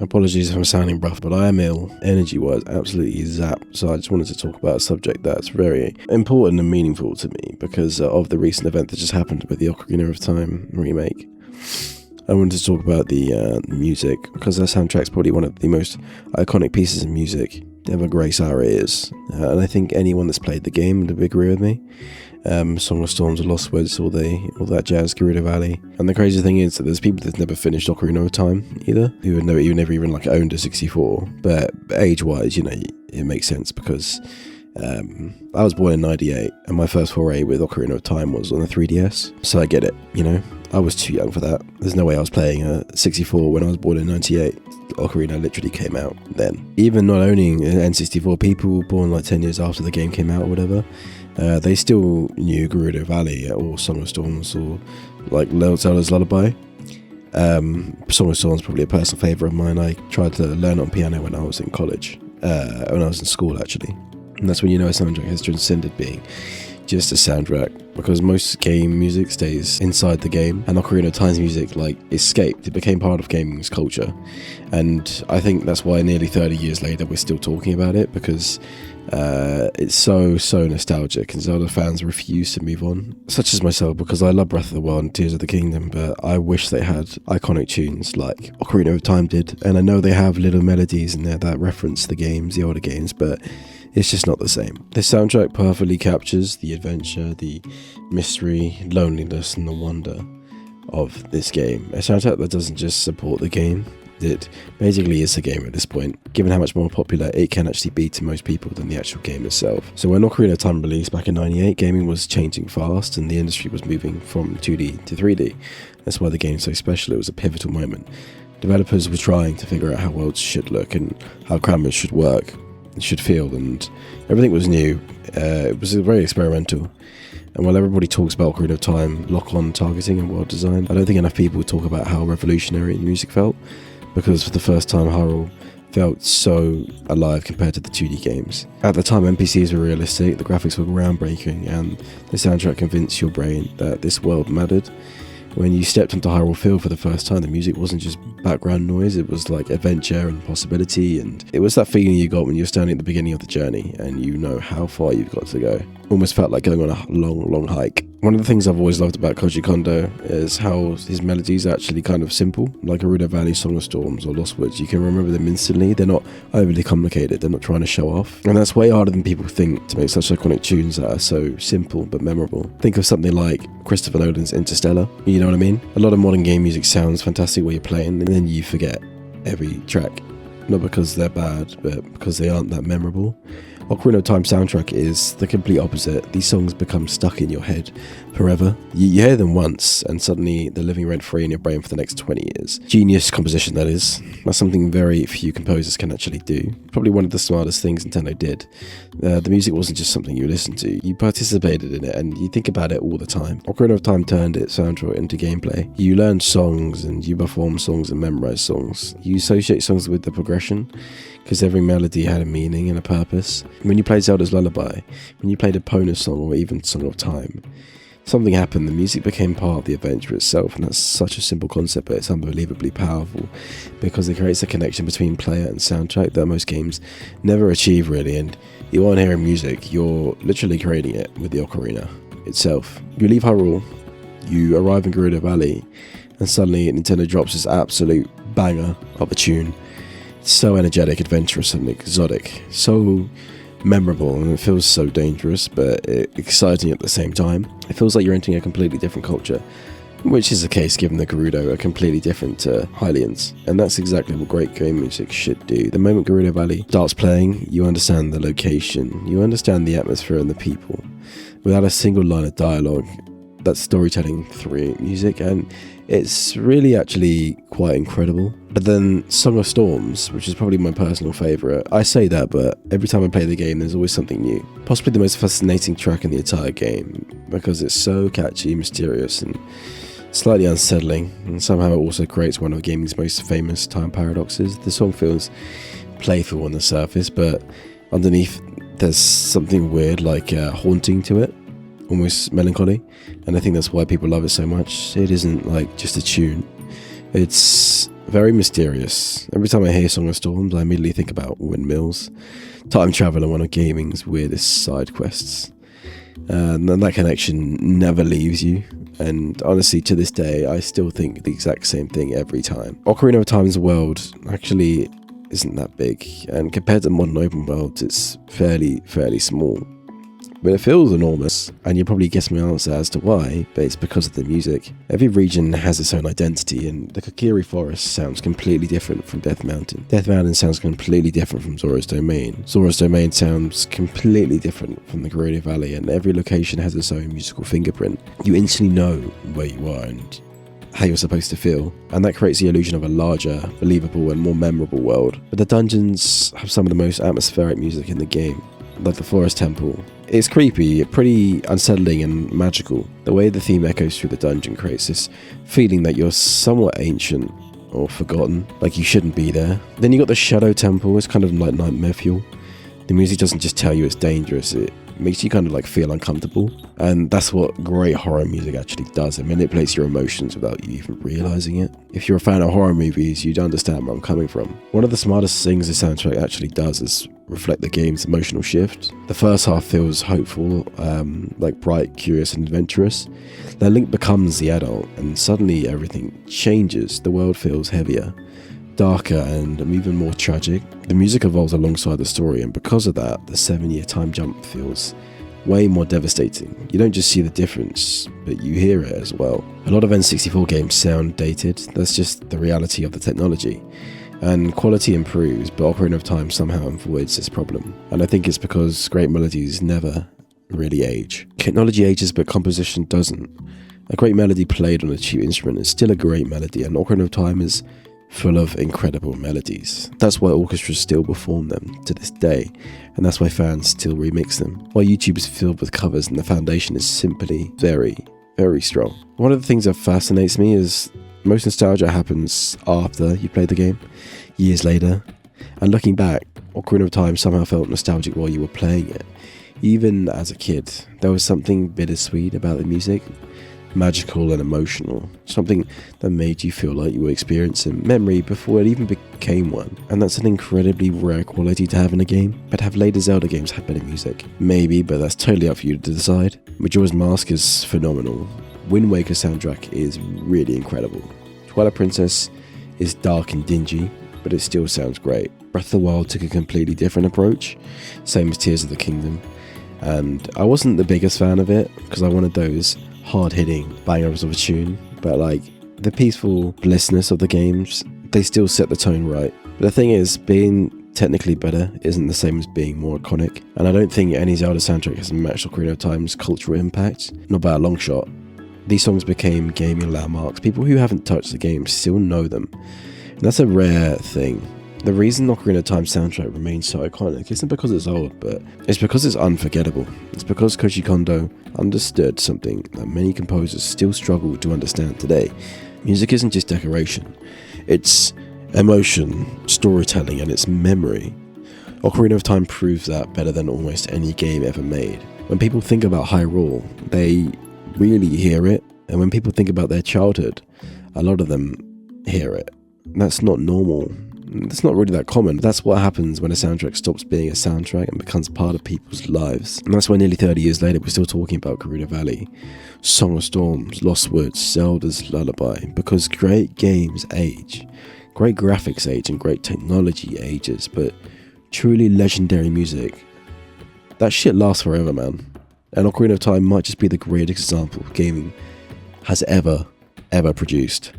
Apologies if I'm sounding rough, but I am ill, energy-wise, absolutely zapped. So I just wanted to talk about a subject that's very important and meaningful to me because of the recent event that just happened with the Ocarina of Time remake. I wanted to talk about the music because that soundtrack's probably one of the most iconic pieces of music to ever grace our ears. And I think anyone that's played the game would agree with me. Song of Storms, Lost Woods, all that jazz, Gerudo Valley. And the crazy thing is that there's people that's never finished Ocarina of Time either, who have never even like owned a 64. But age-wise, it makes sense because I was born in 98 and my first foray with Ocarina of Time was on the 3DS. So I get it, I was too young for that. There's no way I was playing a 64 when I was born in 98. Ocarina literally came out then. Even not owning an N64, people born like 10 years after the game came out or whatever, they still knew Gerudo Valley or Song of Storms or like Zelda's Lullaby. Song of Storms is probably a personal favourite of mine. I tried to learn on piano when I was in college, when I was in school actually. And that's when a soundtrack has transcended being just a soundtrack, because most game music stays inside the game, and Ocarina of Time's music escaped. It became part of gaming's culture, and I think that's why nearly 30 years later we're still talking about it, because it's so nostalgic, and Zelda fans refuse to move on, such as myself, because I love Breath of the Wild and Tears of the Kingdom, but I wish they had iconic tunes like Ocarina of Time did. And I know they have little melodies in there that reference the older games, but it's just not the same. The soundtrack perfectly captures the adventure, the mystery, loneliness, and the wonder of this game. A soundtrack that doesn't just support the game, it basically is the game at this point, given how much more popular it can actually be to most people than the actual game itself. So when Ocarina of Time released back in 98, gaming was changing fast and the industry was moving from 2D to 3D. That's why the game's so special. It was a pivotal moment. Developers were trying to figure out how worlds should look and how cameras should work, should feel, and everything was new. It was very experimental. And while everybody talks about Ocarina of Time, lock-on targeting and world design, I don't think enough people talk about how revolutionary music felt, because for the first time Hyrule felt so alive compared to the 2D games. At the time, NPCs were realistic, the graphics were groundbreaking, and the soundtrack convinced your brain that this world mattered. When you stepped into Hyrule Field for the first time, the music wasn't just background noise, it was like adventure and possibility, and it was that feeling you got when you're standing at the beginning of the journey and you know how far you've got to go. Almost felt like going on a long hike. One of the things I've always loved about Koji Kondo is how his melodies are actually kind of simple, like Gerudo Valley, Song of Storms, or Lost Woods. You can remember them instantly. They're not overly complicated, they're not trying to show off. And that's way harder than people think, to make such iconic tunes that are so simple but memorable. Think of something like Christopher Nolan's Interstellar, you know what I mean? A lot of modern game music sounds fantastic while you're playing, and then you forget every track. Not because they're bad, but because they aren't that memorable. Ocarina of Time soundtrack is the complete opposite. These songs become stuck in your head forever. You hear them once and suddenly they're living rent-free in your brain for the next 20 years. Genius composition, that is. That's something very few composers can actually do. Probably one of the smartest things Nintendo did. The music wasn't just something you listened to. You participated in it and you think about it all the time. Ocarina of Time turned its soundtrack into gameplay. You learned songs and you perform songs and memorize songs. You associate songs with the progression, because every melody had a meaning and a purpose. When you played Zelda's Lullaby, when you played a Epona song or even Song of Time, something happened. The music became part of the adventure itself, and that's such a simple concept, but it's unbelievably powerful because it creates a connection between player and soundtrack that most games never achieve really. And you aren't hearing music, you're literally creating it with the Ocarina itself. You leave Hyrule, you arrive in Gerudo Valley, and suddenly Nintendo drops this absolute banger of a tune. So energetic, adventurous, and exotic, so memorable, and it feels so dangerous but exciting at the same time. It feels like you're entering a completely different culture, which is the case given the Gerudo are completely different to Hylians, and that's exactly what great game music should do. The moment Gerudo Valley starts playing, you understand the location, you understand the atmosphere and the people, without a single line of dialogue. That's storytelling through music, and it's really actually quite incredible. But then Song of Storms, which is probably my personal favourite, I say that, but every time I play the game there's always something new. Possibly the most fascinating track in the entire game, because it's so catchy, mysterious, and slightly unsettling, and somehow it also creates one of gaming's most famous time paradoxes. The song feels playful on the surface, but underneath there's something weird, like haunting to it. Almost melancholy, and I think that's why people love it so much. It isn't like just a tune, it's very mysterious. Every time I hear Song of Storms, I immediately think about windmills, time travel, and one of gaming's weirdest side quests. And then that connection never leaves you. And honestly, to this day, I still think the exact same thing every time. Ocarina of Time's world actually isn't that big, and compared to modern open worlds, it's fairly small. But it feels enormous, and you'll probably guess my answer as to why, but it's because of the music. Every region has its own identity, and the Kokiri Forest sounds completely different from Death Mountain. Death Mountain sounds completely different from Zora's Domain. Zora's Domain sounds completely different from the Gerudo Valley, and every location has its own musical fingerprint. You instantly know where you are and how you're supposed to feel, and that creates the illusion of a larger, believable, and more memorable world. But the dungeons have some of the most atmospheric music in the game, like the Forest Temple. It's creepy, pretty unsettling and magical. The way the theme echoes through the dungeon creates this feeling that you're somewhat ancient or forgotten, like you shouldn't be there. Then you got the Shadow Temple. It's kind of like nightmare fuel. The music doesn't just tell you it's dangerous, it makes you kind of like feel uncomfortable, and that's what great horror music actually does. It manipulates your emotions without you even realizing it. If you're a fan of horror movies, you'd understand where I'm coming from. One of the smartest things the soundtrack actually does is reflect the game's emotional shift. The first half feels hopeful, like bright, curious, and adventurous. Then Link becomes the adult, and suddenly everything changes. The world feels heavier, darker, and even more tragic. The music evolves alongside the story, and because of that, the 7-year time jump feels way more devastating. You don't just see the difference, but you hear it as well. A lot of N64 games sound dated. That's just the reality of the technology. And quality improves, but Ocarina of Time somehow avoids this problem. And I think it's because great melodies never really age. Technology ages, but composition doesn't. A great melody played on a cheap instrument is still a great melody, and Ocarina of Time is full of incredible melodies. That's why orchestras still perform them to this day, and that's why fans still remix them. Why YouTube is filled with covers, and the foundation is simply very strong. One of the things that fascinates me is most nostalgia happens after you play the game, years later. And looking back, Ocarina of Time somehow felt nostalgic while you were playing it. Even as a kid, there was something bittersweet about the music, magical and emotional, something that made you feel like you were experiencing memory before it even became one. And that's an incredibly rare quality to have in a game. But have later Zelda games had better music? Maybe, but that's totally up for you to decide. Majora's Mask is phenomenal. Wind Waker's soundtrack is really incredible. Twilight Princess is dark and dingy, but it still sounds great. Breath of the Wild took a completely different approach, same as Tears of the Kingdom, and I wasn't the biggest fan of it because I wanted those hard-hitting bangers of a tune, but like the peaceful blissness of the games, they still set the tone right. But the thing is, being technically better isn't the same as being more iconic, and I don't think any Zelda soundtrack has matched Ocarina of Time's cultural impact, not by a long shot. These songs became gaming landmarks. People who haven't touched the game still know them, and that's a rare thing. The reason Ocarina of Time's soundtrack remains so iconic isn't because it's old, but it's because it's unforgettable. It's because Koji Kondo understood something that many composers still struggle to understand today. Music isn't just decoration, it's emotion, storytelling, and it's memory. Ocarina of Time proves that better than almost any game ever made. When people think about Hyrule, they really hear it, and when people think about their childhood, a lot of them hear it. That's not normal. It's not really that common. That's what happens when a soundtrack stops being a soundtrack and becomes part of people's lives. And that's why nearly 30 years later we're still talking about Gerudo Valley, Song of Storms, Lost Woods, Zelda's Lullaby, because great games age, great graphics age, and great technology ages, but truly legendary music, that shit lasts forever, man. And Ocarina of Time might just be the greatest example gaming has ever produced.